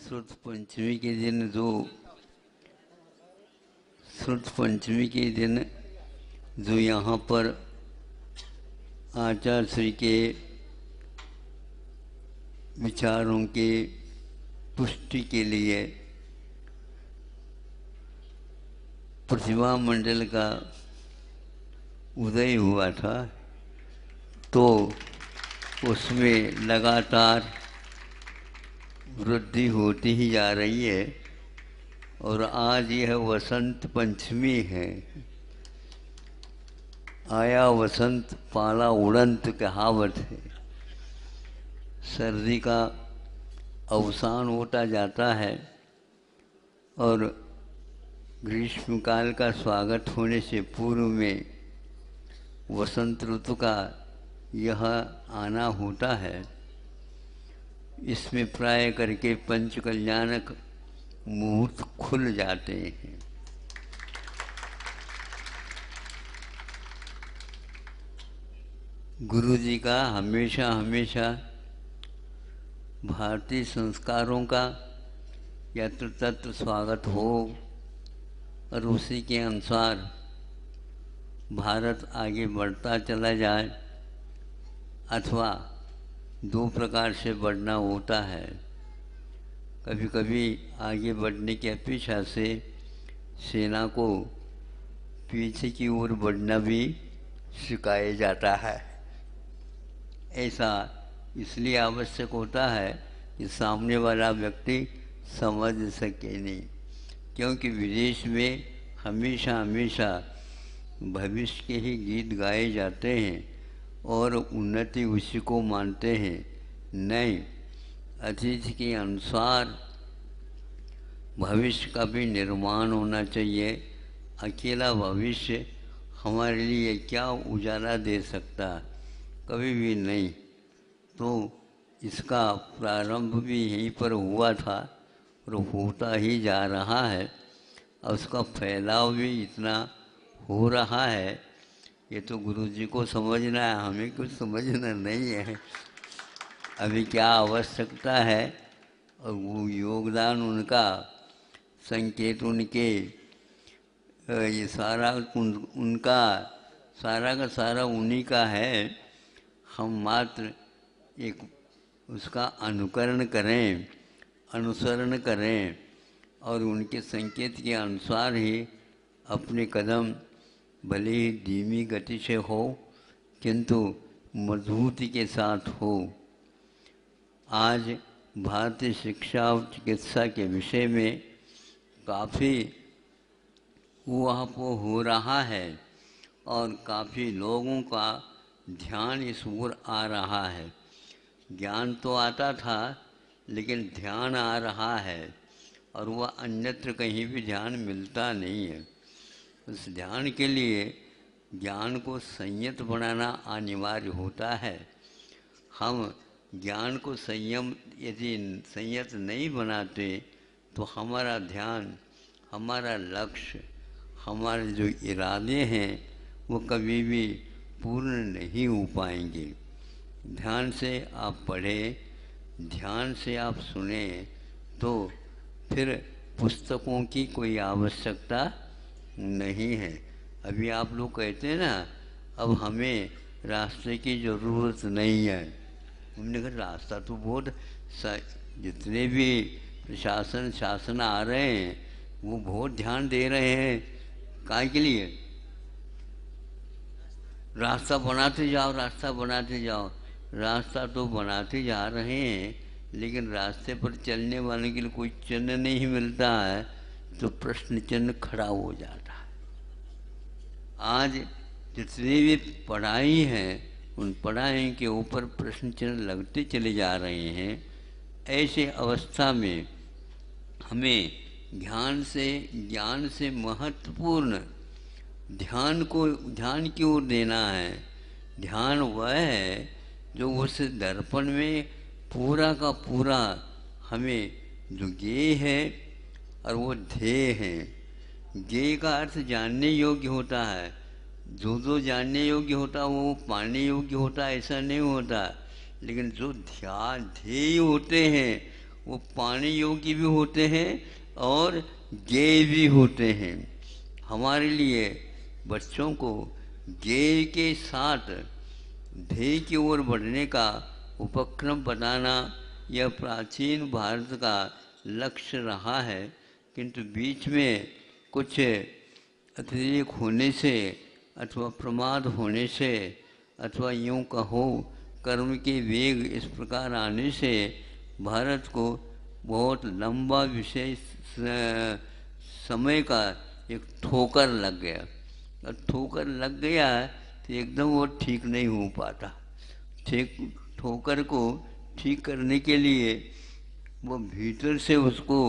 श्रुत पंचमी के दिन श्रुत पंचमी के दिन जो यहाँ पर आचार्य श्री के विचारों के पुष्टि के लिए प्रतिभा मंडल का उदय हुआ था, तो उसमें लगातार वृद्धि होती ही जा रही है। और आज यह वसंत पंचमी है। आया वसंत पाला उड़ंत कहावत है। सर्दी का अवसान होता जाता है और ग्रीष्मकाल का स्वागत होने से पूर्व में वसंत ऋतु का यह आना होता है। इसमें प्राय करके पंच कल्याणक मुहूर्त खुल जाते हैं। गुरु जी का हमेशा हमेशा भारतीय संस्कारों का यत्र तत्र स्वागत हो और उसी के अनुसार भारत आगे बढ़ता चला जाए, अथवा दो प्रकार से बढ़ना होता है। कभी कभी आगे बढ़ने की अपेक्षा से सेना को पीछे की ओर बढ़ना भी सिखाया जाता है। ऐसा इसलिए आवश्यक होता है कि सामने वाला व्यक्ति समझ सके नहीं, क्योंकि विदेश में हमेशा हमेशा भविष्य के ही गीत गाए जाते हैं और उन्नति उसी को मानते हैं। नहीं, अतीत के अनुसार भविष्य का भी निर्माण होना चाहिए। अकेला भविष्य हमारे लिए क्या उजाला दे सकता, कभी भी नहीं। तो इसका प्रारंभ भी यहीं पर हुआ था और होता ही जा रहा है और उसका फैलाव भी इतना हो रहा है। ये तो गुरु जी को समझना है, हमें कुछ समझना नहीं है। अभी क्या आवश्यकता है और वो योगदान उनका, संकेत उनके, ये सारा उनका सारा का सारा उन्हीं का है। हम मात्र एक उसका अनुकरण करें, अनुसरण करें और उनके संकेत के अनुसार ही अपने कदम भले ही धीमी गति से हो किंतु मजबूती के साथ हो। आज भारतीय शिक्षा और चिकित्सा के विषय में काफ़ी ऊहापोह हो रहा है और काफ़ी लोगों का ध्यान इस ओर आ रहा है। ज्ञान तो आता था लेकिन ध्यान आ रहा है और वह अन्यत्र कहीं भी ध्यान मिलता नहीं है। उस ध्यान के लिए ज्ञान को संयत बनाना अनिवार्य होता है। हम ज्ञान को यदि संयत नहीं बनाते तो हमारा ध्यान, हमारा लक्ष्य, हमारे जो इरादे हैं वो कभी भी पूर्ण नहीं हो पाएंगे। ध्यान से आप पढ़ें, ध्यान से आप सुने, तो फिर पुस्तकों की कोई आवश्यकता नहीं है। अभी आप लोग कहते हैं ना, अब हमें रास्ते की ज़रूरत नहीं है। हमने कहा रास्ता तो बहुत, जितने भी प्रशासन शासन आ रहे हैं वो बहुत ध्यान दे रहे हैं। काय के लिए? रास्ता बनाते जाओ, रास्ता बनाते जाओ। रास्ता तो बनाते जा रहे हैं लेकिन रास्ते पर चलने वाले के लिए कोई चिन्ह नहीं मिलता है, तो प्रश्न चिन्ह खड़ा हो जाता है। आज जितनी भी पढ़ाई है उन पढ़ाई के ऊपर प्रश्न चिन्ह लगते चले जा रहे हैं। ऐसे अवस्था में हमें ज्ञान से महत्वपूर्ण ध्यान की ओर देना है। ध्यान वह है जो उस दर्पण में पूरा का पूरा हमें जो ज्ञेय है और वो ध्येय है। ज्ञेय का अर्थ जानने योग्य होता है। जो जानने योग्य होता है वो पाने योग्य होता है, ऐसा नहीं होता। लेकिन जो ध्येय होते हैं वो पाने योग्य भी होते हैं और ज्ञेय भी होते हैं। हमारे लिए बच्चों को ज्ञेय के साथ ध्येय की ओर बढ़ने का उपक्रम बनाना यह प्राचीन भारत का लक्ष्य रहा है, किंतु बीच में कुछ अतिरेक होने से अथवा प्रमाद होने से अथवा यूँ कहो कर्म के वेग इस प्रकार आने से भारत को बहुत लंबा विषय समय का एक ठोकर लग गया। और ठोकर लग गया तो एकदम वो ठीक नहीं हो पाता। ठोकर को ठीक करने के लिए वो भीतर से उसको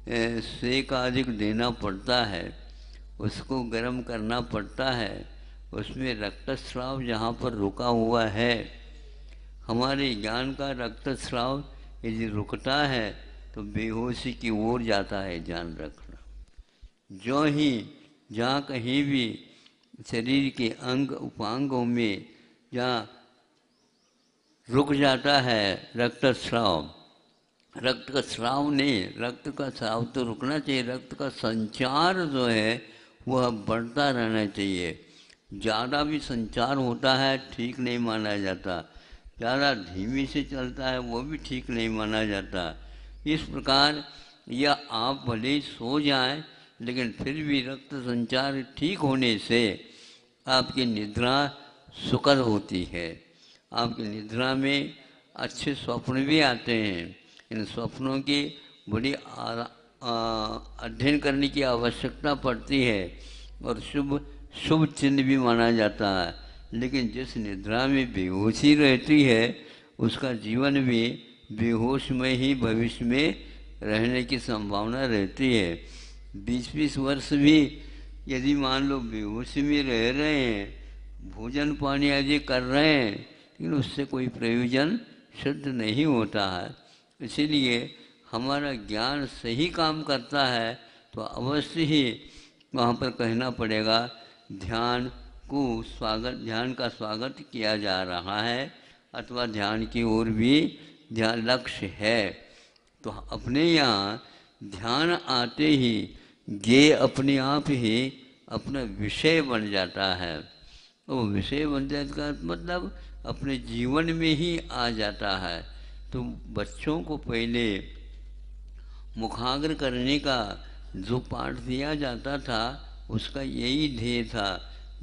सेक अधिक देना पड़ता है, उसको गर्म करना पड़ता है। उसमें रक्तस्राव जहाँ पर रुका हुआ है, हमारे ज्ञान का रक्तस्राव यदि रुकता है तो बेहोशी की ओर जाता है, ध्यान रखना। जो ही जहाँ कहीं भी शरीर के अंग उपांगों में जहाँ रुक जाता है रक्तस्राव, रक्त का स्राव नहीं, रक्त का स्राव तो रुकना चाहिए, रक्त का संचार जो है वह बढ़ता रहना चाहिए। ज़्यादा भी संचार होता है ठीक नहीं माना जाता, ज़्यादा धीमी से चलता है वो भी ठीक नहीं माना जाता। इस प्रकार या आप भले ही सो जाएं, लेकिन फिर भी रक्त संचार ठीक होने से आपकी निद्रा सुखद होती है। आपकी निद्रा में अच्छे स्वप्न भी आते हैं। इन स्वप्नों की बड़ी अध्ययन करने की आवश्यकता पड़ती है और शुभ चिन्ह भी माना जाता है। लेकिन जिस निद्रा में बेहोशी रहती है उसका जीवन भी बेहोश में ही भविष्य में रहने की संभावना रहती है। 20-20 वर्ष भी यदि मान लो बेहोशी में रह रहे हैं, भोजन पानी आदि कर रहे हैं, लेकिन उससे कोई प्रयोजन सिद्ध नहीं होता है। इसीलिए हमारा ज्ञान सही काम करता है तो अवश्य ही वहाँ पर कहना पड़ेगा ध्यान को ध्यान का स्वागत किया जा रहा है अथवा ध्यान की ओर भी ध्यान लक्ष्य है। तो अपने यहाँ ध्यान आते ही ये अपने आप ही अपना विषय बन जाता है। वो विषय बन जाने का मतलब अपने जीवन में ही आ जाता है। तो बच्चों को पहले मुखाग्र करने का जो पाठ दिया जाता था उसका यही ध्येय था।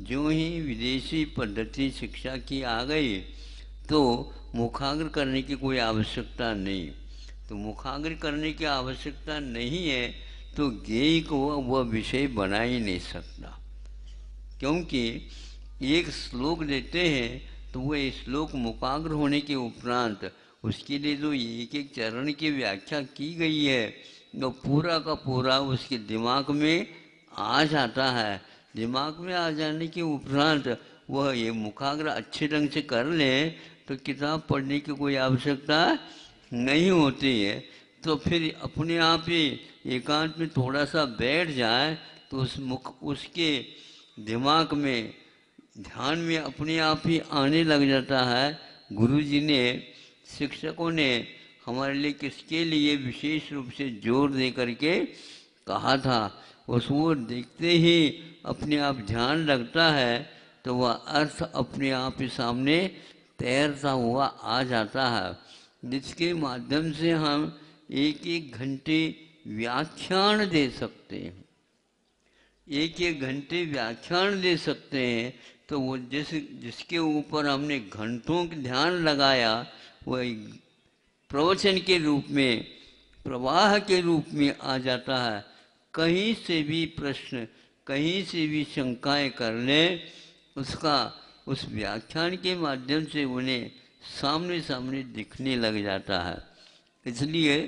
जो ही विदेशी पद्धति शिक्षा की आ गई तो मुखाग्र करने की कोई आवश्यकता नहीं। तो मुखाग्र करने की आवश्यकता नहीं है तो ज्ञेय को वह विषय बना ही नहीं सकता, क्योंकि एक श्लोक देते हैं तो वह श्लोक मुखाग्र होने के उपरांत उसके लिए जो एक एक चरण की व्याख्या की गई है वो पूरा का पूरा उसके दिमाग में आ जाता है। दिमाग में आ जाने के उपरांत वह ये मुखाग्र अच्छे ढंग से कर ले तो किताब पढ़ने की कोई आवश्यकता नहीं होती है। तो फिर अपने आप ही एकांत में थोड़ा सा बैठ जाए तो उसके दिमाग में ध्यान में अपने आप ही आने लग जाता है। गुरुजी ने शिक्षकों ने हमारे लिए किसके लिए विशेष रूप से जोर दे करके कहा था, उसको देखते ही अपने आप ध्यान लगता है तो वह अर्थ अपने आप ही सामने तैरता हुआ आ जाता है, जिसके माध्यम से हम एक एक घंटे व्याख्यान दे सकते हैं। एक एक घंटे व्याख्यान दे सकते हैं तो वो जिसके ऊपर हमने घंटों का ध्यान लगाया वह प्रवचन के रूप में प्रवाह के रूप में आ जाता है। कहीं से भी प्रश्न कहीं से भी शंकाएं कर लें उसका उस व्याख्यान के माध्यम से उन्हें सामने सामने दिखने लग जाता है। इसलिए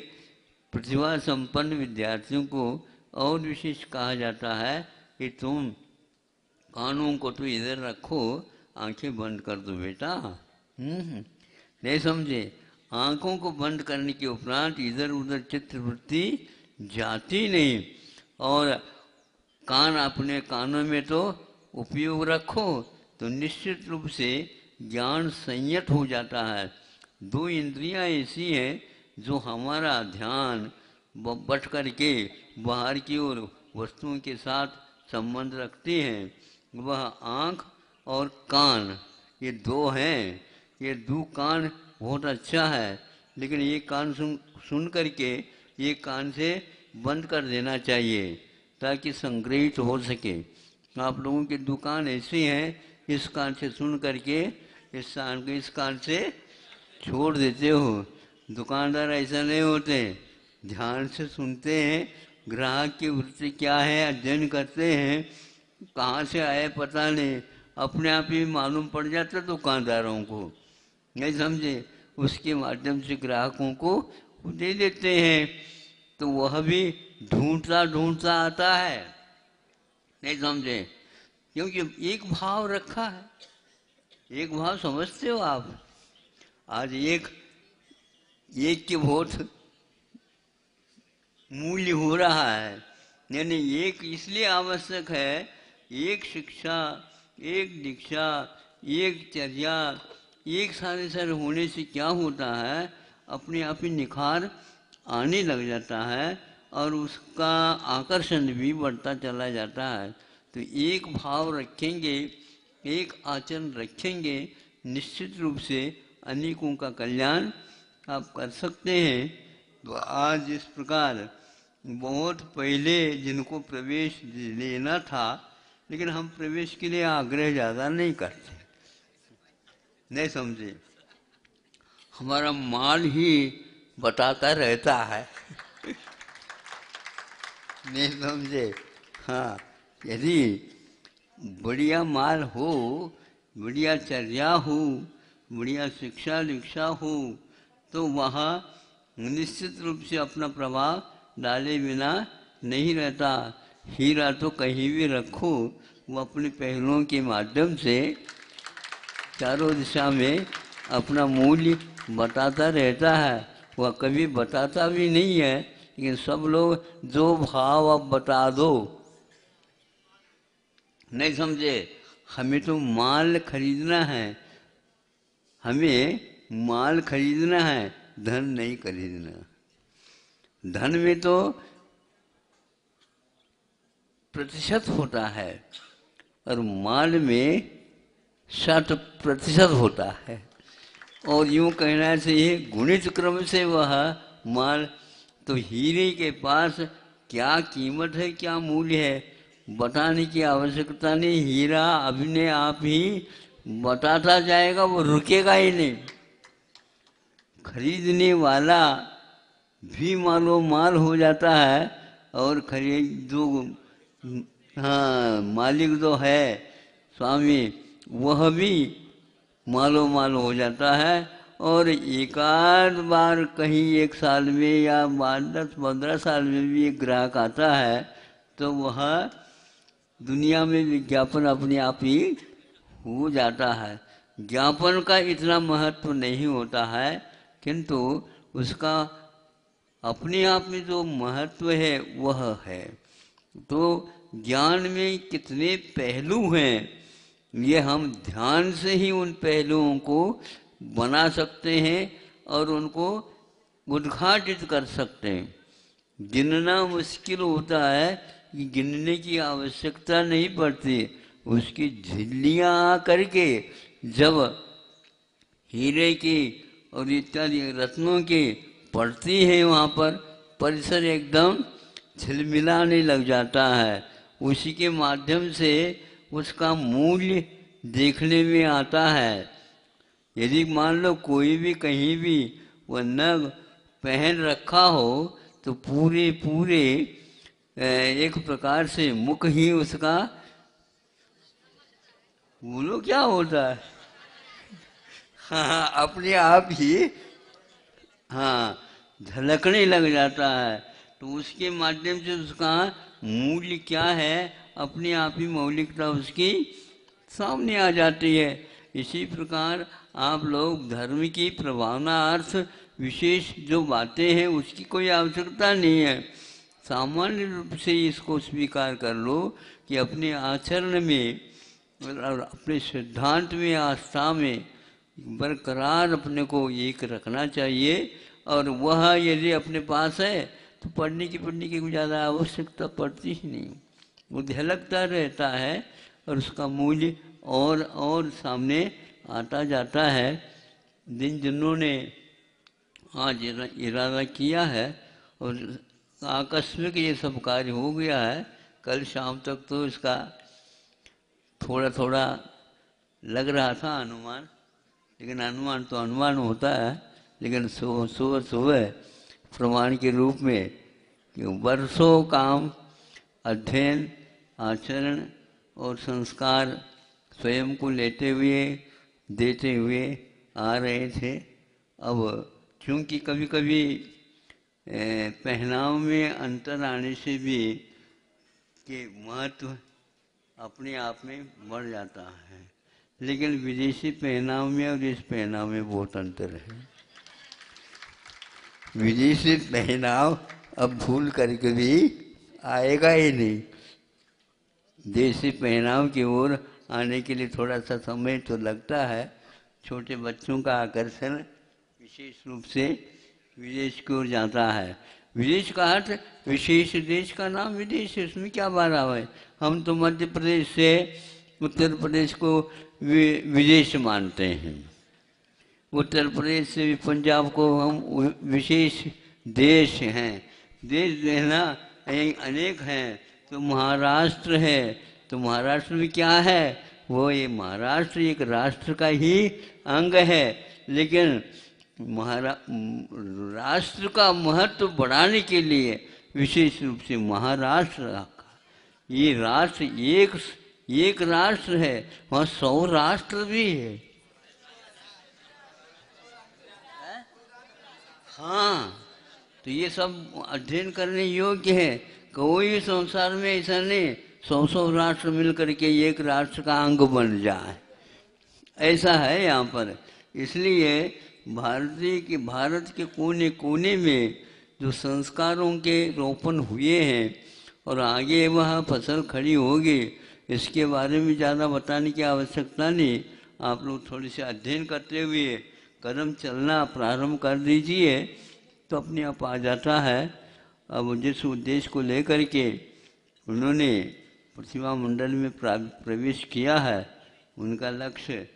प्रतिभा संपन्न विद्यार्थियों को और विशेष कहा जाता है कि तुम कानों को तो इधर रखो, आंखें बंद कर दो बेटा। नहीं समझे? आंखों को बंद करने के उपरांत इधर उधर चित्रवृत्ति जाती नहीं और कान अपने कानों में तो उपयोग रखो तो निश्चित रूप से ज्ञान संयत हो जाता है। दो इंद्रियां ऐसी हैं जो हमारा ध्यान बट करके बाहर की ओर वस्तुओं के साथ संबंध रखते हैं, वह आँख और कान, ये दो हैं। ये दो कान बहुत अच्छा है, लेकिन ये कान सुन करके ये कान से बंद कर देना चाहिए ताकि संग्रहित हो सके। आप लोगों की दुकान ऐसी हैं, इस कान से सुन करके इस कान से छोड़ देते हो। दुकानदार ऐसा नहीं होते, ध्यान से सुनते हैं, ग्राहक की वृत्ति क्या है अध्ययन करते हैं, कहाँ से आए पता नहीं, अपने आप ही मालूम पड़ जाता दुकानदारों को, नहीं समझे, उसके माध्यम से ग्राहकों को दे देते हैं। तो वह भी ढूंढता ढूंढता आता है, नहीं समझे, क्योंकि एक भाव रखा है। एक भाव समझते हो आप? आज एक के बहुत मूल्य हो रहा है, यानी एक इसलिए आवश्यक है, एक शिक्षा, एक दीक्षा, एक चर्या, एक सारे होने से क्या होता है, अपने आप ही निखार आने लग जाता है और उसका आकर्षण भी बढ़ता चला जाता है। तो एक भाव रखेंगे, एक आचरण रखेंगे, निश्चित रूप से अनेकों का कल्याण आप कर सकते हैं। तो आज इस प्रकार बहुत पहले जिनको प्रवेश लेना था, लेकिन हम प्रवेश के लिए आग्रह ज़्यादा नहीं करते, नहीं समझे, हमारा माल ही बताता रहता है नहीं समझे। हाँ, यदि बढ़िया माल हो, बढ़िया चर्या हो, बढ़िया शिक्षा दीक्षा हो, तो वहाँ निश्चित रूप से अपना प्रभाव डाले बिना नहीं रहता। हीरा तो कहीं भी रखो, वो अपने पहलुओं के माध्यम से चारों दिशा में अपना मूल्य बताता रहता है। वह कभी बताता भी नहीं है, लेकिन सब लोग जो भाव अब बता दो, नहीं समझे, हमें तो माल खरीदना है, हमें माल खरीदना है, धन नहीं खरीदना। धन में तो प्रतिशत होता है और माल में 60% होता है। और यूँ कहना चाहिए गुणित क्रम से वह माल, तो हीरे के पास क्या कीमत है, क्या मूल्य है, बताने की आवश्यकता नहीं। हीरा अपने आप ही बताता जाएगा, वो रुकेगा ही नहीं। खरीदने वाला भी मालो माल हो जाता है और खरीद जो हाँ मालिक जो है स्वामी, वह भी मालो माल हो जाता है। और एकाध बार कहीं एक साल में या 10-15 साल में भी एक ग्राहक आता है, तो वह दुनिया में विज्ञापन अपने आप ही हो जाता है। ज्ञापन का इतना महत्व नहीं होता है, किंतु उसका अपने आप में जो महत्व है वह है। तो ज्ञान में कितने पहलू हैं, ये हम ध्यान से ही उन पहलुओं को बना सकते हैं और उनको उद्घाटित कर सकते हैं। गिनना मुश्किल होता है, कि गिनने की आवश्यकता नहीं पड़ती, उसकी झिल्लियाँ आ करके जब हीरे की और इत्यादि रत्नों की पड़ती है, वहाँ पर परिसर एकदम झिलमिलाने लग जाता है। उसी के माध्यम से उसका मूल्य देखने में आता है। यदि मान लो कोई भी कहीं भी वह नग पहन रखा हो, तो पूरे एक प्रकार से मुख ही उसका, बोलो क्या होता है, हाँ अपने आप ही हाँ झलकने लग जाता है। तो उसके माध्यम से उसका मूल्य क्या है, अपने आप ही मौलिकता उसकी सामने आ जाती है। इसी प्रकार आप लोग धर्म की प्रभावना अर्थ विशेष जो बातें हैं उसकी कोई आवश्यकता नहीं है। सामान्य रूप से इसको स्वीकार कर लो कि अपने आचरण में और अपने सिद्धांत में, आस्था में बरकरार अपने को एक रखना चाहिए और वह यदि अपने पास है तो पढ़ने की ज़्यादा आवश्यकता पड़ती ही नहीं, वो झलकता रहता है और उसका मूल्य और सामने आता जाता है। जिन्होंने आज इरादा किया है और आकस्मिक ये सब कार्य हो गया है, कल शाम तक तो इसका थोड़ा थोड़ा लग रहा था अनुमान, लेकिन अनुमान तो अनुमान होता है, लेकिन सुबह सुबह प्रमाण के रूप में कि वर्षों काम अध्ययन आचरण और संस्कार स्वयं को लेते हुए देते हुए आ रहे थे। अब क्योंकि कभी कभी पहनाव में अंतर आने से भी के महत्व अपने आप में बढ़ जाता है, लेकिन विदेशी पहनाव में और इस पहनाव में बहुत अंतर है। विदेशी पहनाव अब भूल करके भी आएगा ही नहीं। देसी पहनाव की ओर आने के लिए थोड़ा सा समय तो लगता है। छोटे बच्चों का आकर्षण विशेष रूप से विदेश की ओर जाता है। विदेश का अर्थ विशेष देश का नाम विदेश है, उसमें क्या बात है। हम तो मध्य प्रदेश से उत्तर प्रदेश को विदेश मानते हैं, उत्तर प्रदेश से पंजाब को हम विशेष देश हैं। देश जो है ना अनेक हैं। तो महाराष्ट्र है, तो महाराष्ट्र में क्या है, वो ये महाराष्ट्र एक राष्ट्र का ही अंग है, लेकिन राष्ट्र का महत्व बढ़ाने के लिए विशेष रूप से महाराष्ट्र का ये राष्ट्र एक राष्ट्र है, वहाँ 100 राष्ट्र भी है। हाँ, तो ये सब अध्ययन करने योग्य है। कोई भी संसार में ऐसा नहीं 100 राष्ट्र मिल करके एक राष्ट्र का अंग बन जाए, ऐसा है यहाँ पर। इसलिए भारत के कोने कोने में जो संस्कारों के रोपण हुए हैं और आगे वह फसल खड़ी होगी, इसके बारे में ज़्यादा बताने की आवश्यकता नहीं। आप लोग थोड़े से अध्ययन करते हुए कदम चलना प्रारंभ कर दीजिए तो अपने आप आ जाता है। अब जिस उद्देश्य को लेकर के उन्होंने प्रतिभा मंडल में प्रवेश किया है, उनका लक्ष्य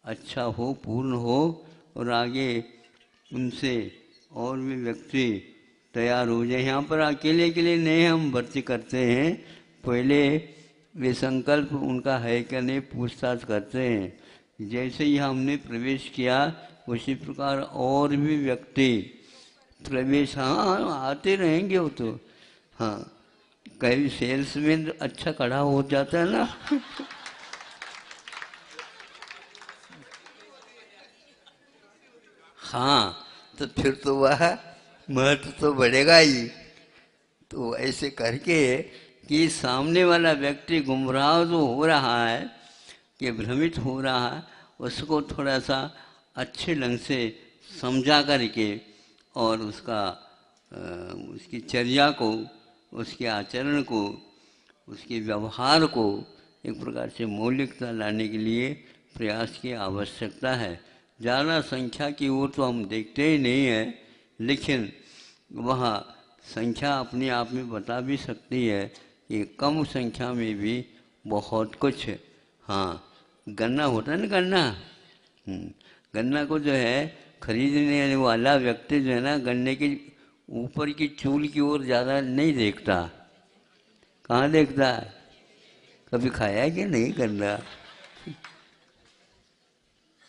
अच्छा हो, पूर्ण हो और आगे उनसे और भी व्यक्ति तैयार हो जाए। यहाँ पर अकेले नहीं हम भर्ती करते हैं, पहले वे संकल्प उनका है क्या नहीं पूछताछ करते हैं। जैसे ही हमने प्रवेश किया उसी प्रकार और भी व्यक्ति प्रवेश आते रहेंगे। वो तो हाँ, कभी सेल्समैन अच्छा खड़ा हो जाता है ना हाँ, तो फिर तो वह महत्व तो बढ़ेगा ही। तो ऐसे करके कि सामने वाला व्यक्ति गुमराह जो हो रहा है, कि भ्रमित हो रहा है, उसको थोड़ा सा अच्छे ढंग से समझा करके और उसकी चर्या को, उसके आचरण को, उसके व्यवहार को एक प्रकार से मौलिकता लाने के लिए प्रयास की आवश्यकता है। ज़्यादा संख्या की ओर तो हम देखते ही नहीं हैं, लेकिन वह संख्या अपने आप में बता भी सकती है कि कम संख्या में भी बहुत कुछ। हाँ, गन्ना होता है ना, गन्ना को जो है खरीदने वाला व्यक्ति जो है ना, गन्ने के ऊपर की चूल की ओर ज़्यादा नहीं देखता। कहाँ देखता है? कभी खाया है कि नहीं गन्ना?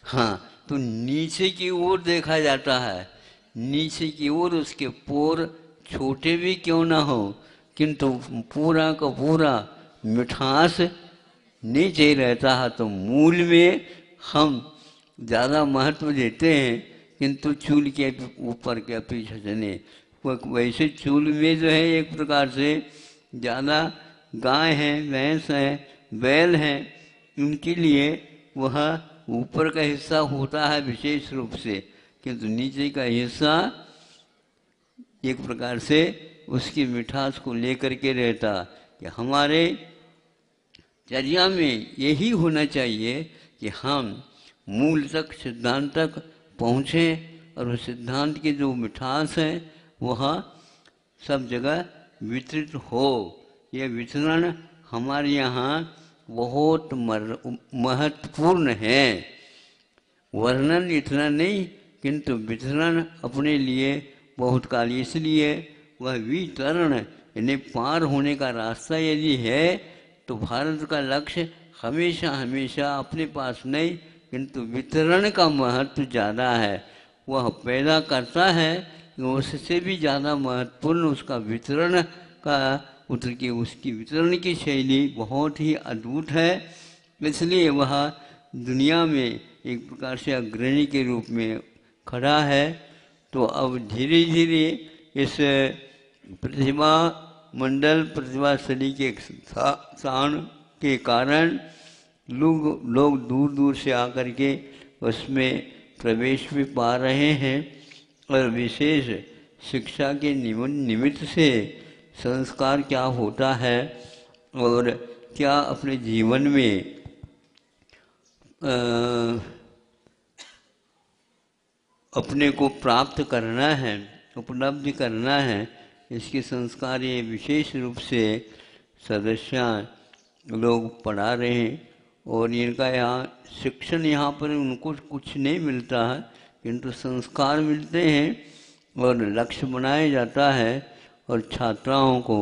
हाँ, तो नीचे की ओर देखा जाता है। नीचे की ओर उसके पोर छोटे भी क्यों ना हो, किंतु पूरा का पूरा मिठास नीचे रहता है। तो मूल में हम ज़्यादा महत्व देते हैं, किंतु चूल के ऊपर के पीछे से नहीं। वैसे चूल में जो है एक प्रकार से ज़्यादा गाय हैं, भैंस हैं, बैल हैं, उनके लिए वह ऊपर का हिस्सा होता है विशेष रूप से, किंतु नीचे का हिस्सा एक प्रकार से उसकी मिठास को लेकर के रहता। कि हमारे चर्या में यही होना चाहिए कि हम मूल तक, सिद्धांत तक पहुँचें और उस सिद्धांत की जो मिठास है वह सब जगह वितरित हो। यह वितरण हमारे यहाँ बहुत महत्वपूर्ण है। वर्णन इतना नहीं, किंतु वितरण अपने लिए बहुत काल। इसलिए वह वितरण यानी पार होने का रास्ता यदि है तो भारत का लक्ष्य हमेशा हमेशा अपने पास नहीं, किंतु वितरण का महत्व ज़्यादा है। वह पैदा करता है, उससे भी ज़्यादा महत्वपूर्ण उसका वितरण का उसकी वितरण की शैली बहुत ही अद्भुत है। इसलिए वह दुनिया में एक प्रकार से अग्रणी के रूप में खड़ा है। तो अब धीरे धीरे इस प्रतिभा मंडल प्रतिभाशाली के स्थान के कारण लोग दूर दूर से आकर के उसमें प्रवेश भी पा रहे हैं। और विशेष शिक्षा के निमित्त से संस्कार क्या होता है और क्या अपने जीवन में अपने को प्राप्त करना है, उपलब्धि करना है, इसके संस्कार ये विशेष रूप से सदस्य लोग पढ़ा रहे हैं। और इनका यहाँ शिक्षण यहाँ पर उनको कुछ नहीं मिलता है, किंतु संस्कार मिलते हैं और लक्ष्य बनाया जाता है और छात्राओं को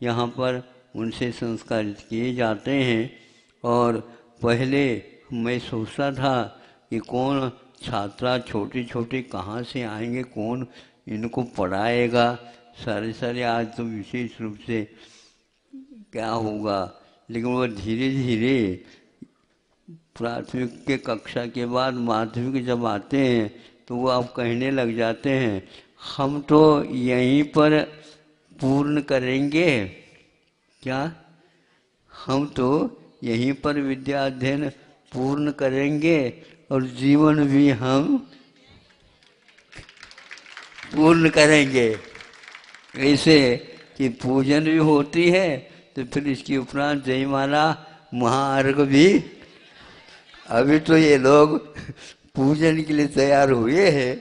यहाँ पर उनसे संस्कारित किए जाते हैं। और पहले मैं सोचता था कि कौन छात्रा छोटे छोटे कहाँ से आएंगे, कौन इनको पढ़ाएगा, सारे आज तो विशेष रूप से क्या होगा। लेकिन वह धीरे धीरे प्राथमिक के कक्षा के बाद माध्यमिक जब आते हैं तो वो अब कहने लग जाते हैं हम तो यहीं पर पूर्ण करेंगे, क्या हम तो यहीं पर विद्या अध्ययन पूर्ण करेंगे और जीवन भी हम पूर्ण करेंगे। ऐसे कि पूजन भी होती है तो फिर इसके उपरांत जयमाला महाअर्घ भी। अभी तो ये लोग पूजन के लिए तैयार हुए हैं,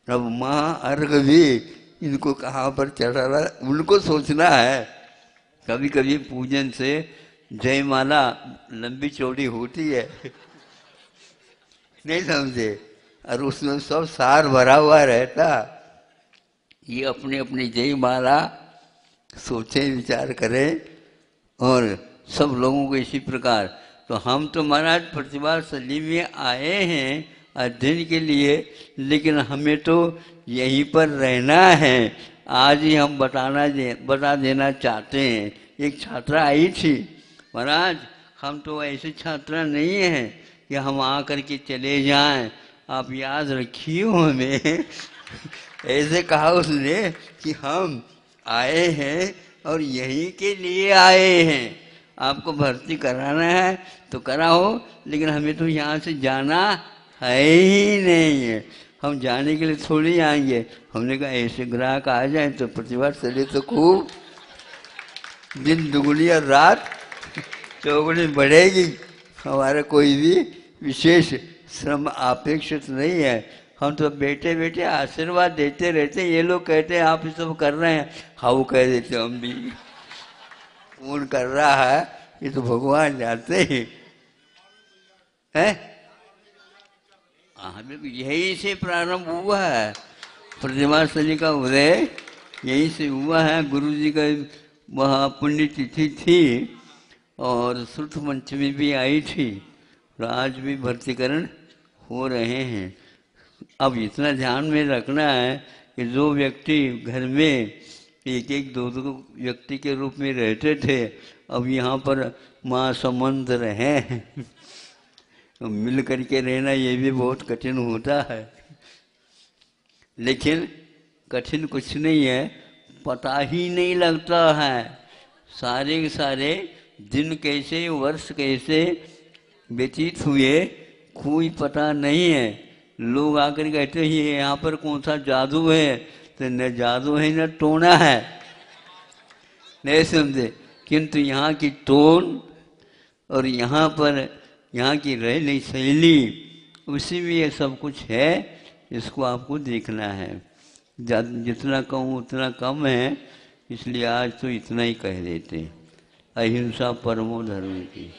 अब महाअर्घ भी इनको कहाँ पर चढ़ाना उनको सोचना है। कभी कभी पूजन से जयमाला लंबी चौड़ी होती है, नहीं समझे, और उसमें सब सार भरा हुआ रहता। ये अपने अपनी जयमाला सोचें, विचार करें और सब लोगों को इसी प्रकार। तो हम तो महाराज प्रतिभाशाली में आए हैं अध्ययन के लिए, लेकिन हमें तो यहीं पर रहना है। आज ही हम बता देना चाहते हैं। एक छात्रा आई थी, महाराज हम तो ऐसे छात्रा नहीं हैं कि हम आकर के चले जाएं, आप याद रखिए हमें। ऐसे कहा उसने कि हम आए हैं और यहीं के लिए आए हैं, आपको भर्ती कराना है तो कराओ, लेकिन हमें तो यहाँ से जाना है ही नहीं है, हम जाने के लिए थोड़ी आएंगे। हमने कहा ऐसे ग्राहक आ जाए तो प्रतिभाशाली तो खूब दिन दुगुनी और रात चौगुनी बढ़ेगी। हमारा कोई भी विशेष श्रम अपेक्षित नहीं है, हम तो बैठे बैठे आशीर्वाद देते रहते हैं। ये लोग कहते हैं आप ये सब कर रहे हैं, हाँ वो कह देते हम भी। कौन कर रहा है ये तो भगवान जानते ही है। हमें यही से प्रारंभ हुआ है, प्रतिभाशाली का उदय यहीं से हुआ है। गुरु जी का महापुण्य तिथि थी और श्रुत पंचमी भी आई थी और आज भी भर्तीकरण हो रहे हैं। अब इतना ध्यान में रखना है कि जो व्यक्ति घर में एक एक दो दो व्यक्ति के रूप में रहते थे, अब यहाँ पर माँ संबंध रहे हैं। मिल करके रहना ये भी बहुत कठिन होता है, लेकिन कठिन कुछ नहीं है, पता ही नहीं लगता है। सारे के सारे दिन कैसे वर्ष कैसे व्यतीत हुए कोई पता नहीं है। लोग आकर कहते हैं यहाँ पर कौन सा जादू है, तो न जादू है न टोना है, नहीं समझे। किंतु यहाँ की टोन और यहाँ पर यहाँ की रहने शैली उसी में ये सब कुछ है। इसको आपको देखना है। जितना कहूँ उतना कम है, इसलिए आज तो इतना ही कह देते हैं। अहिंसा परमो धर्म की।